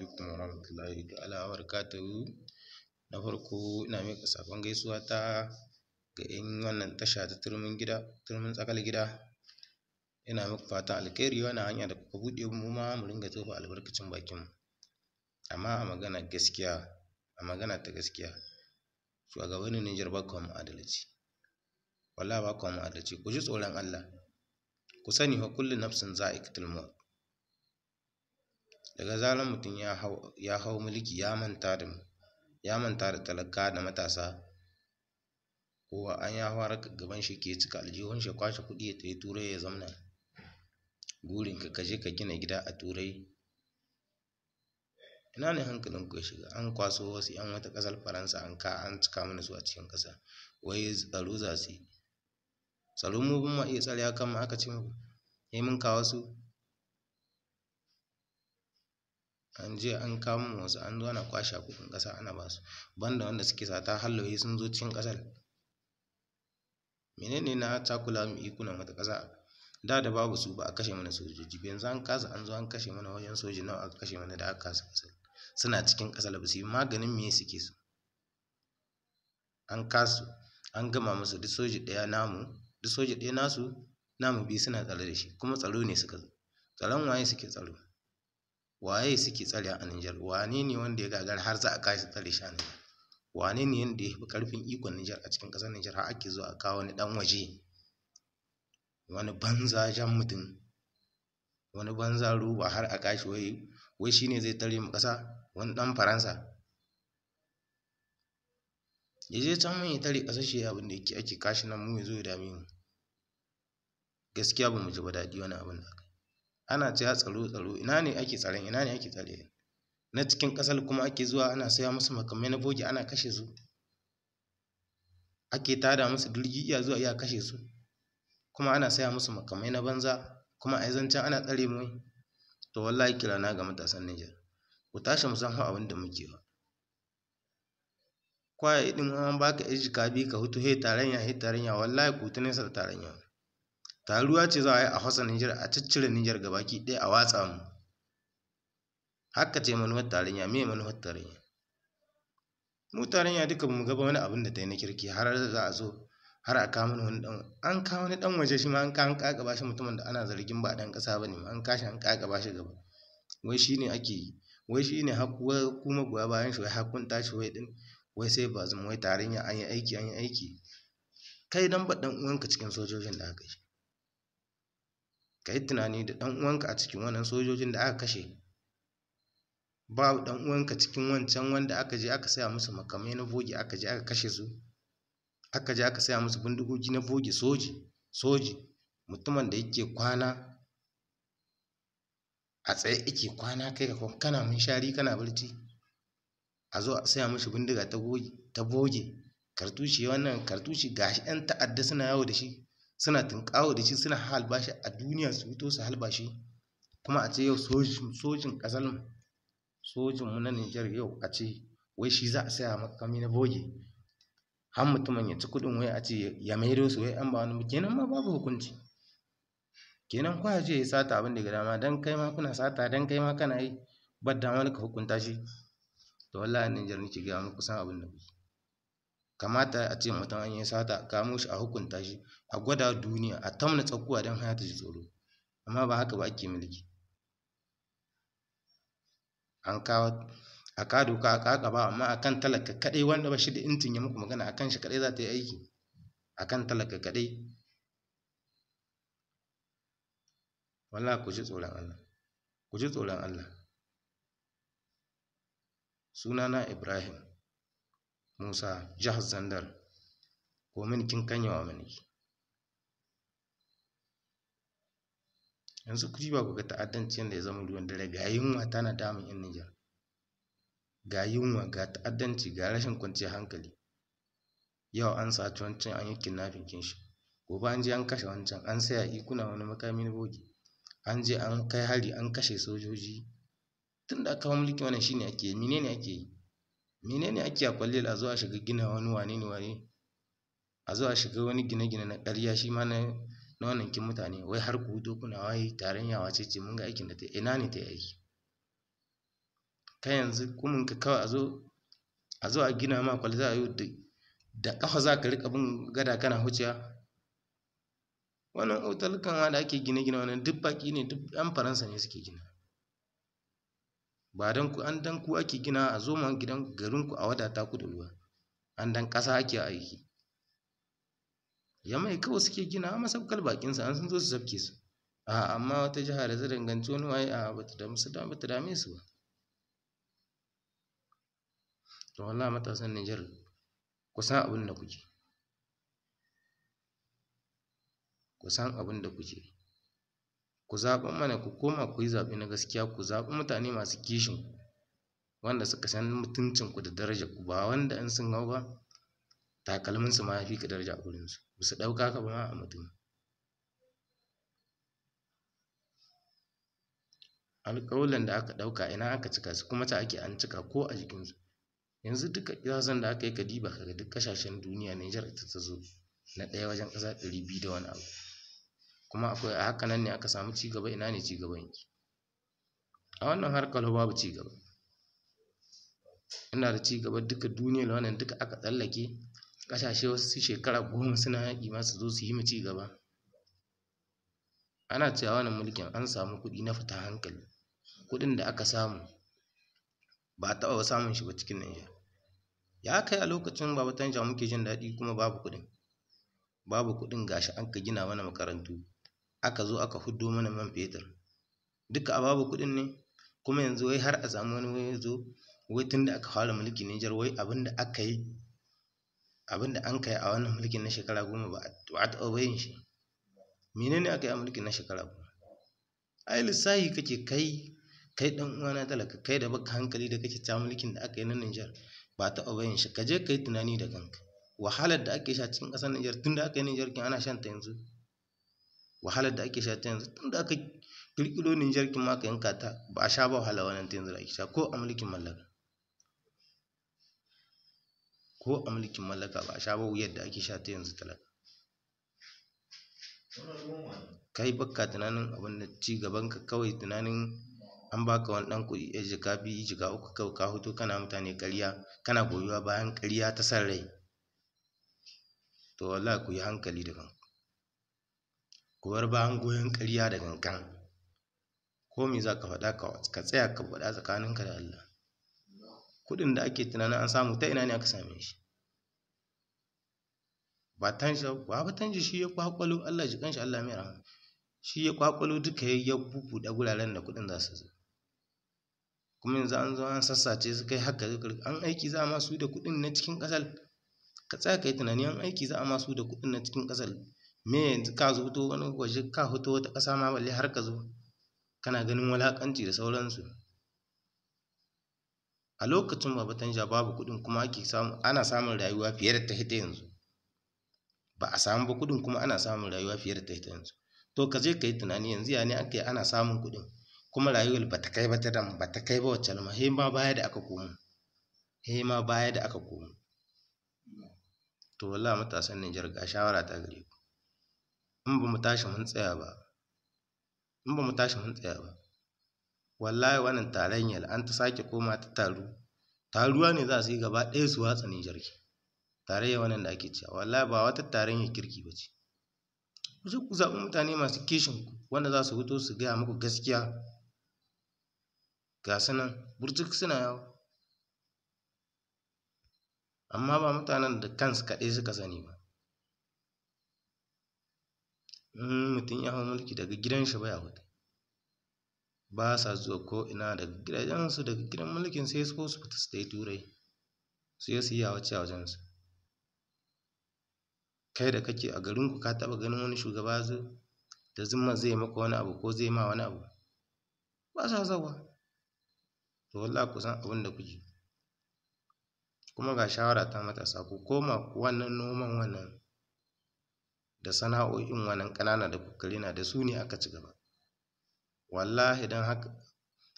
alaikum warahmatullahi ta'ala wabarakatuhu. Na farko ina miƙa saƙon gaisuwa ta ga 'yan wannan tasha ta turmin tsakar gida. Ina muku fatan alkhairi, wannan hanya da kuka buɗe mu ma mu ringa tofa albarkacin bakinmu. Amma a magana ta gaskiya, shugabannin Nijar ba ku mu adalci. Wallahi ba ku mu adalci. Ku ji tsoron Allah. Ku sani fa kullu nafsin za'iqatul maut. Daga zarar mutum ya hau mulki ya manta da mu, ya manta da talaka da matasa. Kowa an ya fara gaban shi ke cika aljihun shi, kwashe kuɗi ya tafi turai ya zamna. Burin ka je ka gina gida a turai. Ina ne hankalin ku ya shiga? An kwaso wasu 'yan wata ƙasar Faransa an cika mana su a cikin ƙasa. Wai tsaro za su yi. Tsaro mu bin ma iya tsare kan mu aka ce mu. Mun kawo su. An je an kawo mu wasu, an zo ana kwashe kuɗin ƙasa ana ba su. Banda wanda suke sata halloyi sun zo cikin ƙasar. Menene na takula mu ikunan wata ƙasa? Da babu su ba a kashe mana sojoji. Yanzu an kasa, an zo an kashe mana wajen soji nawa aka kashe mana da aka kasa ƙasar. Suna cikin ƙasar ba su yi maganin me suke so. An kasu, an gama musu duk soji ɗaya namu, duk soji ɗaya nasu, namu biyu suna tsare da shi. Kuma tsaro ne suka zo. Tsaron waye suke tsaro? Waye suke tsare a Nijar? Wane ne wanda ya gagara har za a kai su tsare shi a Nijar? Wane ne wanda ya fi ƙarfin ikon Nijar a cikin ƙasar Nijar har ake zuwa a kawo wani ɗan waje, wani banza jan mutum, wani banza roba har a kashi wai shi ne zai tare mu ƙasa, wani ɗan Faransa. Ya je can mai ya tare ƙasar shi abin da ake kashi nan mu ya zo ya dame mu. Gaskiya ba mu ji ba daɗi wani abin da aka yi. Ana cewa tsaro, ina ne ake tsaron, ina ne ake tsare? Na cikin ƙasar kuma ake zuwa ana saya musu makamai na bogi ana kashe su. Ake tada musu jirgi iya zuwa iya kashe su. Kuma ana saya musu makamai na banza, kuma a yi zancen ana tsare mu. To wallahi kirana ga matasan Nijar, ku tashi mu san abin da muke ba. Kwaye ɗin an baka jika biyu ka hutu he tarayya wallahi ku ta nesa da tarayya. Taruwa ce za a yi a fasa Nijar, a ciccire Nijar gabaki ɗaya a watsa mu. Haka ce manuwar tarayya, me manuwar tarayya? Mu tarayya duka bamu ga wani abin da ta yi na kirki har za a zo har a kawo mana wani an kawo wani ɗan waje shi ma an ƙaƙaba shi mutumin da ana zargin ba ɗan ƙasa bane ma an kashi an ƙaƙaba shi gaba. Wai shi ne ake yi, wai shi ne kuma goya bayan shi wai hakun tashi wai sai ba zama wai tarayya an yi aiki. Kai dan ba ɗan uwanka cikin sojojin da aka kashe. Ka yi tunani da ɗan uwanka a cikin wannan sojojin da aka kashe. Babu ɗan uwanka cikin wancan wanda aka je aka saya musu makamai na bogi aka je aka kashe su. Aka je aka saya musu bindigogi na bogi soji mutumin da yake kwana a tsaye yake kwana kai kana munshari kana barci. A zo a saya mishi bindiga ta bogi kartushi gashi 'yan ta'adda suna yawo da shi, suna tunƙawo da shi, suna halba shi a duniya su fito su halba shi. Kuma a ce yau sojin ƙasar mu, sojin mu na Nijar yau a ce wai shi za a saya makami na bogi. Har mutumin ya ci kuɗin wai a ce ya maido su wai an ba wani, kenan ma babu hukunci. Kenan kwa je ya sata abin da ga dama dan kai ma kuna sata dan kai ma kana yi badda wani ka hukunta shi. To wallahi Nijar nake ga muku san abin da kuke. Kamata a ce mutum an yi sata a kamo shi a hukunta shi, a gwada duniya, a tamna tsakuwa don haya ta ji tsoro. Amma ba haka ba ake mulki. An kawo a ka doka a ƙaƙaba amma akan talaka kaɗai wanda ba shi da intin ya muku magana akan shi kaɗai za ta yi aiki. Akan talaka kaɗai. Wallahi ku ji tsoron Allah. Ku ji tsoron Allah. Sunana Ibrahim Musa, jihar Zandar, kominikin Kanyawa Maniki. Yanzu ku ji ba ku ga ta'addanci yadda ya zama ruwan dare, ga yunwa tana damun 'yan Nijar. Ga yunwa, ga ta'addanci, ga rashin kwanciyar hankali. Yau an saci wancan an yi kidnapping kin shi. Gobe an je an kashe wancan, an saya ikuna wani makami na bogi. An je an kai hari an kashe sojoji. Tun da aka hau mulki wannan shine ake yi. Menene ake yi? Menene ake a Kwallel a zo a shiga gina wani wane? A zo a shiga wani gine-gine na ƙarya shi ma na wannan kin mutane. Wai har ku huto kuna wai tarayya wace ce mun ga aikin da ta yi. Ina ne ta yi aiki? kai yanzu kuminka kawai a zo a gina ma kwalta a yau da ƙafa za ka riƙa bin gada kana huciya. Wannan otal ma da ake gine-gine wannan duk baƙi ne, duk 'yan Faransa ne suke gina, ba don ku an dan ku ake gina a zo ma gidan garinku a wadata ku da ruwa, an dan ƙasa ake aiki. Yamai kawai suke gina masaukar baƙinsu an sun zo su sabke su. Amma wata jiha da ta danganci wani waye bata dame su ba. To wallahi matasan Nijar ku san abin da kuke, ku san abin da kuke, ku zaɓi mana, ku koma ku yi zaɓe na gaskiya, ku zaɓi mutane masu kishin ku, wanda suka san mutuncin ku da darajar ku, ba wanda in sun hau ba takalmin su ma ya fi ka daraja a gurin su, ba su ɗauka ka ba ma a mutum. Alƙawuran da aka ɗauka ina aka cika su, kuma ta ake an cika ko a jikinsu. Yanzu duka ƙiyasan da aka yi kadiba kaga duk ƙasashen duniya Nijar ita ta zo na ɗaya wajen ƙasa 200 da wani abu, kuma akwai a haka nan ne aka samu cigaba. Ina ne cigaban yake? A wannan harkar babu cigaba. Ina da cigaba duka duniyar wannan duka aka tsallake ƙasashe wasu shekara 10 suna yaƙi ma su zo su yi mu cigaba. Ana cewa wannan mulkin an samu kuɗi na fita hankali, kuɗin da aka samu ba a taɓa samun shi ba cikin Nijar. Ya kai a lokacin Baba Tanja muke jin daɗi kuma babu kuɗin gashi an ka gina mana makarantu, aka zo aka huddo mana man fetur, duka a babu kuɗin ne. Kuma yanzu wai har a samu wani wai zo wai tun da aka fara mulkin Nijar wai abin da an kai a wannan mulkin na shekara 10 ba a taɓa bayin shi. Menene aka yi a mulkin na shekara 10? Ai lissahi kake kai dan uwana talaka, kai da baka hankali da kake ta mulkin da aka yi na Nijar ba a taɓa bayin shi. Ka je ka yi tunani da kanka, wahalar da ake sha cikin ƙasar Nijar tun da aka yi Nijar kin ana shan ta yanzu. Wahalar da ake sha ta yanzu tun da aka ƙirƙiro Nijar kin ma aka yanka ta ba a sha ba wahala wannan ta yanzu da ake sha ko a mulkin mallaka. Ko a mulkin mallaka ba a sha ba wuyar da ake sha ta yanzu talaka. Kai baka tunanin abin da ci gaban ka, kawai tunanin an baka wani ɗan kuɗi ya jika 2 jika 3 kawai ka fito kana mutane ƙarya, kana goyuwa bayan ƙarya ta san rai. To wallahi ku yi hankali da kanku, ku bar bayan goyon ƙarya da gangan. Ko me za ka faɗa ka tsaya ka faɗa tsakaninka da Allah. Kuɗin da ake tunanin an samu ta ina ne aka same shi? Baba Tanja shi ya ƙwaƙwalo, Allah ya ji ƙanshi, Allah mai rahama, shi ya ƙwaƙwalo duka ya bubbuɗe guraren da kuɗin za su zo. Kuma yanzu an zo an sassace su kai haka an aiki za a ma su da kuɗin na cikin ƙasar. Ka tsaya ka yi tunani, an aiki za a ma su da kuɗin na cikin ƙasar. Me yanzu ka zo fito wani waje, ka fito wata ƙasa ma balle har ka zo kana ganin wulaƙanci da sauransu. A lokacin Baba Tanja babu kuɗin kuma ana samun rayuwa fiye da ta yanzu. Ba a samu ba kuɗin kuma ana samun rayuwa fiye da ta yanzu. To ka je ka yi tunani yanzu ya ne aka yi ana samun kuɗin kuma rayuwar ba ta kai ba ba ta kai ba wacce ma he ma baya da aka komo. To wallahi matasan Nijar ga shawara ta gare ku, in ba mu tashi mun tsaya ba wallahi wannan tarayyar an ta sake koma ta taruwa ne za su yi gaba ɗaya su watsa Nijar ki. Tarayyar wannan da ake cewa wallahi ba wata tarayyar kirki ba ce. Ku je ku zaɓi mutane masu kishin ku, wanda za su fito su gaya muku gaskiya. Ga su nan burjik suna yawo, amma ba mutanen da kansu kaɗai suka sani ba. In mutum ya hau mulki daga gidan shi baya fita, ba sa zuwa ko ina daga gidajensu, daga gidan mulkin sai su fita su tafi turai sai su yi yawace a wajensu. Kai da kake a garinku ka taɓa ganin wani shugaba da zimma zai maka wani abu ko zai ma wani abu? Ba sa zawa. To wallahi ku san abin da kuke. Kuma ga shawara ta matasa, ku koma wannan noman wannan da sana'o'in wannan ƙanana da kuka rena, da su ne aka ci gaba. Wallahi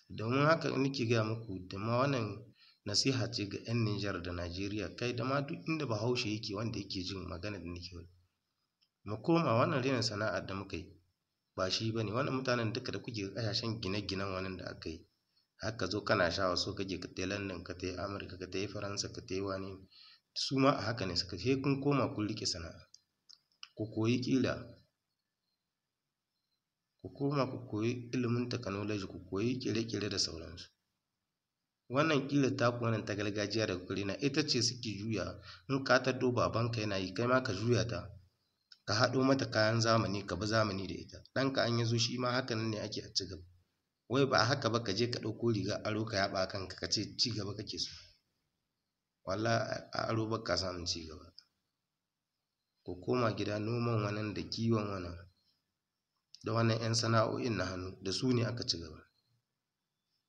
domin haka nake gaya muku, da ma wannan nasiha ce ga 'yan Nijar da Najeriya, kai da ma duk inda Bahaushe yake wanda yake jin magana da nake yi. Mu koma wannan rena sana'ar da muka yi ba shi ba ne. Wannan mutanen duka da kuke ƙasashen gine-ginen wannan da aka yi har ka zo kana shawa so kake ka tai London, ka tai Amurka, ka tai Faransa, ka tai wane ne. Su ma a haka ne suka sai kun koma kun riƙe sana'a, ku koyi ƙira, ku koma ku koyi ilimin technology, ku koyi ƙere-ƙere da sauransu. Wannan ƙirar taku wannan ta gargajiya da kuka rena ita ce suke juyawa, in ka taddo babanka yana yi kai ma ka juya ta, ka haɗo mata kayan zamani ka bi zamani da ita. Ɗanka in ya zo shi ma haka nan ne ake a ci gaba. Wai ba haka ba ka je ka ɗauko rigar aro ka yaɓa a kanka ka ce ci gaba kake so. Wallahi a aro ba ka samun ci gaba. Ku koma gida noman wannan da kiwon wannan da wannan 'yan sana'o'in na hannu da su ne aka ci gaba.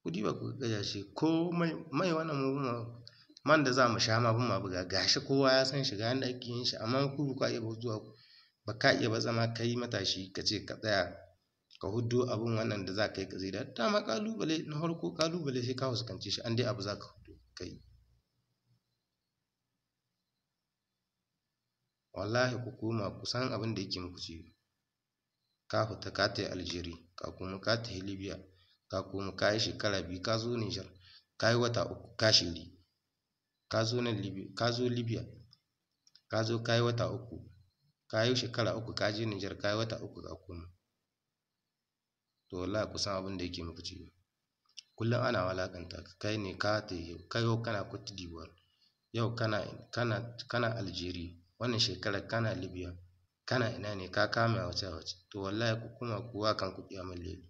Ku diba ku ga gashi ko mai wannan man da za mu sha ma bin ma buga gashi kowa ya san shi ga yanda ake yin shi, amma ku ba ka iya zuwa ba ka iya ba zama kai matashi ka ce ka tsaya ka huddo abin wannan da za ka yi ka zai da dama ƙalubale na farko ƙalubale sai ka fuskance shi an dai abu za ka huddo ka yi. Wallahi ku koma ku san abin da yake muku ciwo. Ka fita ka tai Algeria, ka komo ka tafi Libya, ka komo ka yi shekara 2 ka zo Niger, ka yi wata 3 ka shiri, ka zo nan Libya, ka zo Libya, ka zo ka yi wata 3, ka yi shekara 3 ka je Niger ka yi wata 3 ka komo. To wallahi ku san abin da yake muku ciwo. Kullum ana walaƙanta ka, kai ne ka tai kai yau kana Cote d'Ivoire, yau kana Algeria, wannan shekarar kana Libya, kana ina ne ka kame a wace. To wallahi ku koma ku wa kanku ƙiyamul laili,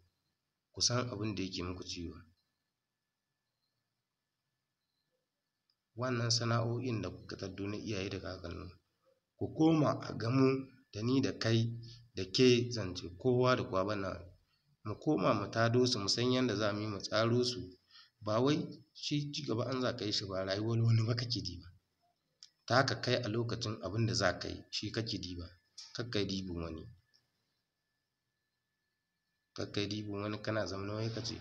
ku san abin da yake muku ciwo. Wannan sana'o'in da kuka taddo na iyaye da kakanni, ku koma a gamu da ni da kai da ke zance kowa da kowa bana mu koma mu tado su mu san yanda za mu yi mu tsaro su. Ba wai shi ci gaba an za ka yi shi ba rayuwar wani ba kake diba. Taka kai a lokacin abin da za ka yi shi kake diba, kar kai dibin wani. Kar kai dibin wani kana zaune wai ka ce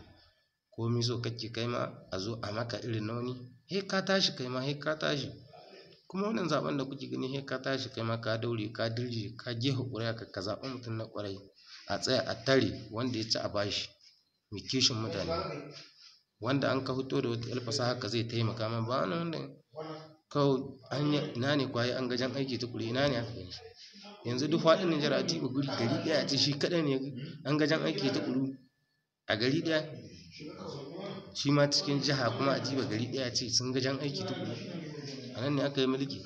komi so kake kai ma a zo a maka irin na wani. He ka tashi kai ma he ka tashi. Kuma wannan zaɓen da kuke gani he ka tashi kai ma ka daure ka dirje ka jefa ƙuri'arka ka zaɓi mutum na ƙwarai a tsaya a tare wanda ya ci a bashi mai kishin mutane. Wanda an ka fito da wata 'yar fasaha haka zai taimaka ma ba wani wanda kawai ina ne kwaye an ga jan aiki tukuru ina ne aka gani shi. Yanzu duk faɗin Nijar a diba guri gari ɗaya a ce shi kaɗai ne an ga jan aiki tukuru a gari ɗaya. Shi ma cikin jiha kuma a diba gari ɗaya a ce sun ga jan aiki tukuru. A nan ne aka yi mulki.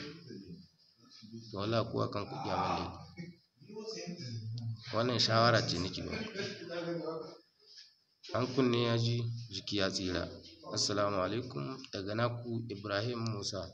To wallahi ku wa kanku ƙiyamul laili. Wannan shawara ce nake ba ku. An kunne ya ji jiki ya tsira. Assalamu alaikum daga naku Ibrahim Musa.